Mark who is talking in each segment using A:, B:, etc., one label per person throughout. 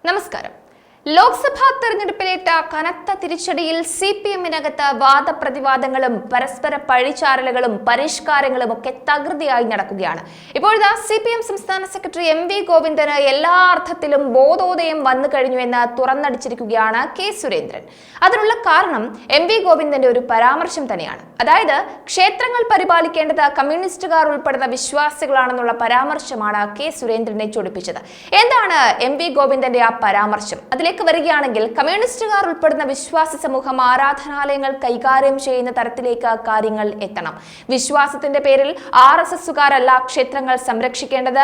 A: നമസ്കാരം. ലോക്സഭാ തെരഞ്ഞെടുപ്പിലേറ്റ കനത്ത തിരിച്ചടിയിൽ സിപിഎമ്മിനകത്ത് വാദപ്രതിവാദങ്ങളും പരസ്പര പഴിചാരലുകളും പരിഷ്കാരങ്ങളും ഒക്കെ തകൃതിയായി നടക്കുകയാണ്. ഇപ്പോഴത്തെ സിപിഎം സംസ്ഥാന സെക്രട്ടറി എം.വി. ഗോവിന്ദന് എല്ലാ അർത്ഥത്തിലും ബോധോദയം വന്നു കഴിഞ്ഞു എന്ന് തുറന്നടിച്ചിരിക്കുകയാണ് കെ സുരേന്ദ്രൻ. അതിനുള്ള കാരണം എം.വി. ഗോവിന്ദന്റെ ഒരു പരാമർശം തന്നെയാണ്. അതായത് ക്ഷേത്രങ്ങൾ പരിപാലിക്കേണ്ടത് കമ്മ്യൂണിസ്റ്റുകാർ ഉൾപ്പെടുന്ന വിശ്വാസികളാണെന്നുള്ള പരാമർശമാണ് കെ സുരേന്ദ്രനെ ചൊടിപ്പിച്ചത്. എന്താണ് എം.വി. ഗോവിന്ദന്റെ ആ പരാമർശം? അതിലേക്ക് വരികയാണെങ്കിൽ കമ്മ്യൂണിസ്റ്റുകാർ ഉൾപ്പെടുന്ന വിശ്വാസ സമൂഹം ആരാധനാലയങ്ങൾ കൈകാര്യം ചെയ്യുന്ന തരത്തിലേക്ക് കാര്യങ്ങൾ എത്തണം. വിശ്വാസത്തിന്റെ പേരിൽ RSSകാരല്ല ക്ഷേത്രങ്ങൾ സംരക്ഷിക്കേണ്ടത്,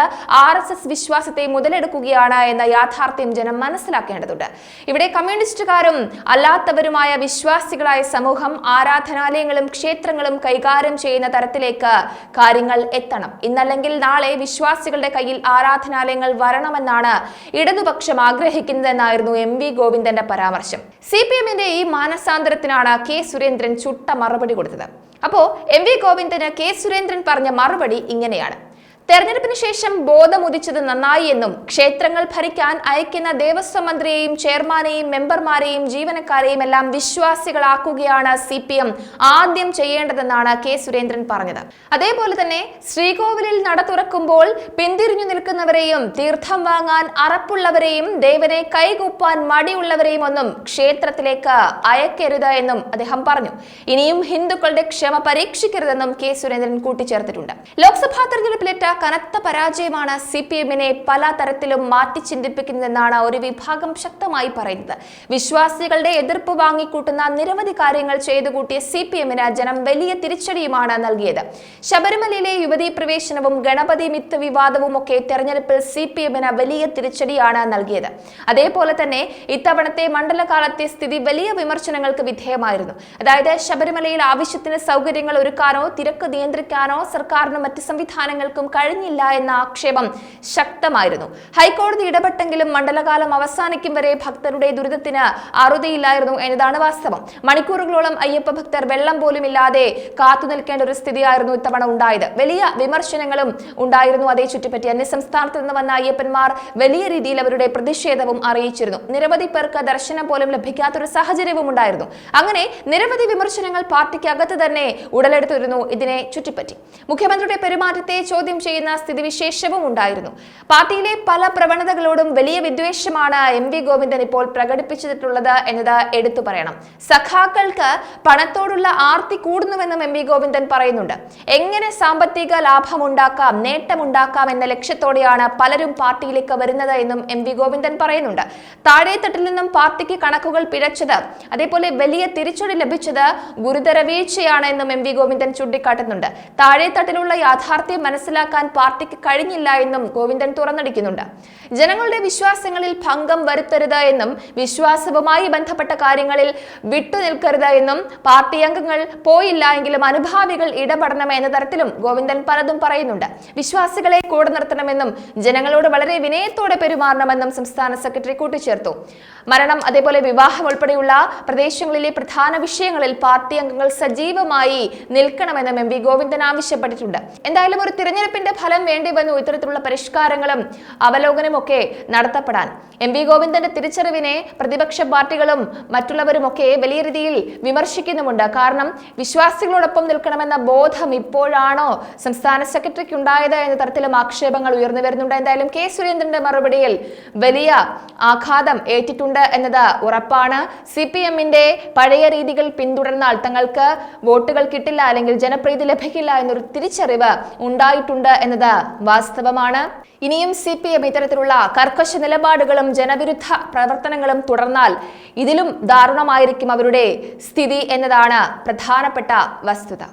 A: RSS വിശ്വാസത്തെ മുതലെടുക്കുകയാണ് എന്ന യാഥാർത്ഥ്യം ജനം മനസ്സിലാക്കേണ്ടതുണ്ട്. ഇവിടെ കമ്മ്യൂണിസ്റ്റുകാരും അല്ലാത്തവരുമായ വിശ്വാസികളായ സമൂഹം ആരാധനാലയങ്ങളും ക്ഷേത്രങ്ങളും കൈകാര്യം ചെയ്യുന്ന തരത്തിലേക്ക് കാര്യങ്ങൾ എത്തണം. ഇന്നല്ലെങ്കിൽ നാളെ വിശ്വാസികളുടെ കയ്യിൽ ആരാധനാലയങ്ങൾ വരണമെന്നാണ് ഇടതുപക്ഷം ആഗ്രഹിക്കുന്നതെന്നായിരുന്നു എം.വി. ഗോവിന്ദന്റെ പരാമർശം. സിപിഎമ്മിന്റെ ഈ മാനസാന്തരത്തിനാണ് കെ സുരേന്ദ്രൻ ചുട്ട മറുപടി കൊടുത്തത്. അപ്പോ എം.വി. ഗോവിന്ദന് കെ സുരേന്ദ്രൻ പറഞ്ഞ മറുപടി ഇങ്ങനെയാണ്: തെരഞ്ഞെടുപ്പിന് ശേഷം ബോധമുദിച്ചത് നന്നായി എന്നും ക്ഷേത്രങ്ങൾ ഭരിക്കാൻ അയക്കുന്ന ദേവസ്വം മന്ത്രിയെയും ചെയർമാനെയും മെമ്പർമാരെയും ജീവനക്കാരെയും എല്ലാം വിശ്വാസികളാക്കുകയാണ് സിപിഎം ആദ്യം ചെയ്യേണ്ടതെന്നാണ് കെ സുരേന്ദ്രൻ പറഞ്ഞത്. അതേപോലെ തന്നെ ശ്രീകോവിലിൽ നട തുറക്കുമ്പോൾ പിന്തിരിഞ്ഞു നിൽക്കുന്നവരെയും തീർത്ഥം വാങ്ങാൻ അറപ്പുള്ളവരെയും ദേവനെ കൈകൂപ്പാൻ മടിയുള്ളവരെയും ഒന്നും ക്ഷേത്രത്തിലേക്ക് അയക്കരുത് എന്നും അദ്ദേഹം പറഞ്ഞു. ഇനിയും ഹിന്ദുക്കളുടെ ക്ഷമ പരീക്ഷിക്കരുതെന്നും കെ സുരേന്ദ്രൻ കൂട്ടിച്ചേർത്തിട്ടുണ്ട്. ലോക്സഭാ തെരഞ്ഞെടുപ്പിലേറ്റ കനത്ത പരാജയമാണ് സിപിഎമ്മിനെ പല തരത്തിലും മാറ്റി ചിന്തിപ്പിക്കുന്നതെന്നാണ് ഒരു വിഭാഗം ശക്തമായി പറയുന്നത്. വിശ്വാസികളുടെ എതിർപ്പ് വാങ്ങിക്കൂട്ടുന്ന നിരവധി കാര്യങ്ങൾ ചെയ്തു കൂട്ടിയ സിപിഎമ്മിന് ജനം വലിയ തിരിച്ചടിയുമാണ് നൽകിയത്. ശബരിമലയിലെ യുവതീ പ്രവേശനവും ഗണപതി മിത്ത് വിവാദവും ഒക്കെ തെരഞ്ഞെടുപ്പിൽ സിപിഎമ്മിന് വലിയ തിരിച്ചടിയാണ് നൽകിയത്. അതേപോലെ തന്നെ ഇത്തവണത്തെ മണ്ഡലകാലത്തെ സ്ഥിതി വലിയ വിമർശനങ്ങൾക്ക് വിധേയമായിരുന്നു. അതായത് ശബരിമലയിൽ ആവശ്യത്തിന് സൗകര്യങ്ങൾ ഒരുക്കാനോ തിരക്ക് നിയന്ത്രിക്കാനോ സർക്കാരിനും മറ്റ് സംവിധാനങ്ങൾക്കും കഴിഞ്ഞില്ല എന്ന ആക്ഷേപം ശക്തമായിരുന്നു. ഹൈക്കോടതി ഇടപെട്ടെങ്കിലും മണ്ഡലകാലം അവസാനിക്കും വരെ ഭക്തരുടെ ദുരിതത്തിന് അറുതിയില്ലായിരുന്നു എന്നതാണ് വാസ്തവം. മണിക്കൂറുകളോളം അയ്യപ്പ ഭക്തർ വെള്ളം പോലും ഇല്ലാതെ കാത്തു നിൽക്കേണ്ട ഒരു സ്ഥിതിയായിരുന്നു ഇത്തവണ ഉണ്ടായത്. വലിയ വിമർശനങ്ങളും ഉണ്ടായിരുന്നു അതേ ചുറ്റിപ്പറ്റി. അന്യസംസ്ഥാനത്ത് നിന്ന് വന്ന അയ്യപ്പന്മാർ വലിയ രീതിയിൽ അവരുടെ പ്രതിഷേധവും അറിയിച്ചിരുന്നു. നിരവധി പേർക്ക് ദർശനം പോലും ലഭിക്കാത്തൊരു സാഹചര്യവും ഉണ്ടായിരുന്നു. അങ്ങനെ നിരവധി വിമർശനങ്ങൾ പാർട്ടിക്കകത്ത് തന്നെ ഉടലെടുത്തിരുന്നു ഇതിനെ ചുറ്റിപ്പറ്റി. മുഖ്യമന്ത്രിയുടെ പെരുമാറ്റത്തെ ചോദ്യം ചെയ്യുന്ന സ്ഥിതിവിശേഷവും ഉണ്ടായിരുന്നു. പാർട്ടിയിലെ പല പ്രവണതകളോടും വലിയ വിദ്വേഷമാണ് എം.വി. ഗോവിന്ദൻ ഇപ്പോൾ പ്രകടിപ്പിച്ചിട്ടുള്ളത് എന്നത് എടുത്തു പറയണം. സഖാക്കൾക്ക് പണത്തോടുള്ള ആർത്തി കൂടുന്നുവെന്നും എം.വി. ഗോവിന്ദൻ പറയുന്നുണ്ട്. എങ്ങനെ സാമ്പത്തിക ലാഭമുണ്ടാക്കാം, നേട്ടമുണ്ടാക്കാം എന്ന ലക്ഷ്യത്തോടെയാണ് പലരും പാർട്ടിയിലേക്ക് വരുന്നത് എന്നും എം.വി. ഗോവിന്ദൻ പറയുന്നുണ്ട്. താഴെത്തട്ടിൽ നിന്നും പാർട്ടിക്ക് കണക്കുകൾ പിഴച്ചത്, അതേപോലെ വലിയ തിരിച്ചടി ലഭിച്ചത് ഗുരുതര വീഴ്ചയാണ് എന്നും എം.വി. ഗോവിന്ദൻ ചൂണ്ടിക്കാട്ടുന്നുണ്ട്. താഴെത്തട്ടിലുള്ള യാഥാർത്ഥ്യം മനസ്സിലാക്കാൻ പാർട്ടിക്ക് കഴിഞ്ഞില്ല എന്നും ഗോവിന്ദൻ തുറന്നടിക്കുന്നുണ്ട്. ജനങ്ങളുടെ വിശ്വാസങ്ങളിൽ ഭംഗം വരുത്തരുത് എന്നും വിശ്വാസവുമായി ബന്ധപ്പെട്ട കാര്യങ്ങളിൽ വിട്ടുനിൽക്കരുത് എന്നും പാർട്ടി അംഗങ്ങൾ പോയില്ല എങ്കിലും അനുഭാവികൾ ഇടപെടണം എന്ന തരത്തിലും ഗോവിന്ദൻ പലതും പറയുന്നുണ്ട്. വിശ്വാസികളെ കൂടെ നിർത്തണമെന്നും ജനങ്ങളോട് വളരെ വിനയത്തോടെ പെരുമാറണമെന്നും സംസ്ഥാന സെക്രട്ടറി കൂട്ടിച്ചേർത്തു. മരണം, അതേപോലെ വിവാഹം ഉൾപ്പെടെയുള്ള പ്രദേശങ്ങളിലെ പ്രധാന വിഷയങ്ങളിൽ പാർട്ടി അംഗങ്ങൾ സജീവമായി നിൽക്കണമെന്നും എം.വി. ഗോവിന്ദൻ ആവശ്യപ്പെട്ടിട്ടുണ്ട്. എന്തായാലും ഒരു തിരഞ്ഞെടുപ്പിന്റെ ഫലം വേണ്ടി വന്നു ഇത്തരത്തിലുള്ള പരിഷ്കാരങ്ങളും അവലോകനവും ഒക്കെ നടത്തപ്പെടാൻ. എം.വി. ഗോവിന്ദന്റെ തിരിച്ചറിവിനെ പ്രതിപക്ഷ പാർട്ടികളും മറ്റുള്ളവരുമൊക്കെ വലിയ രീതിയിൽ വിമർശിക്കുന്നുമുണ്ട്. കാരണം വിശ്വാസികളോടൊപ്പം നിൽക്കണമെന്ന ബോധം ഇപ്പോഴാണോ സംസ്ഥാന സെക്രട്ടറിക്ക് ഉണ്ടായത് എന്ന തരത്തിലും ആക്ഷേപങ്ങൾ ഉയർന്നു വരുന്നുണ്ട്. എന്തായാലും കെ സുരേന്ദ്രന്റെ മറുപടിയിൽ വലിയ ആഘാതം ഏറ്റിട്ടുണ്ട് എന്നത് ഉറപ്പാണ്. സിപിഎമ്മിന്റെ പഴയ രീതികൾ പിന്തുടർന്നാൽ തങ്ങൾക്ക് വോട്ടുകൾ കിട്ടില്ല, അല്ലെങ്കിൽ ജനപ്രീതി ലഭിക്കില്ല എന്നൊരു തിരിച്ചറിവ് ഉണ്ടായിട്ടുണ്ട് എന്നത് വാസ്തവമാണ്. ഇനിയും സിപിഎം ഇത്തരത്തിലുള്ള കർക്കശ നിലപാടുകളും ജനവിരുദ്ധ പ്രവർത്തനങ്ങളും തുടർന്നാൽ ഇതിലും ദാരുണമായിരിക്കും അവരുടെ സ്ഥിതി എന്നതാണ് പ്രധാനപ്പെട്ട വസ്തുത.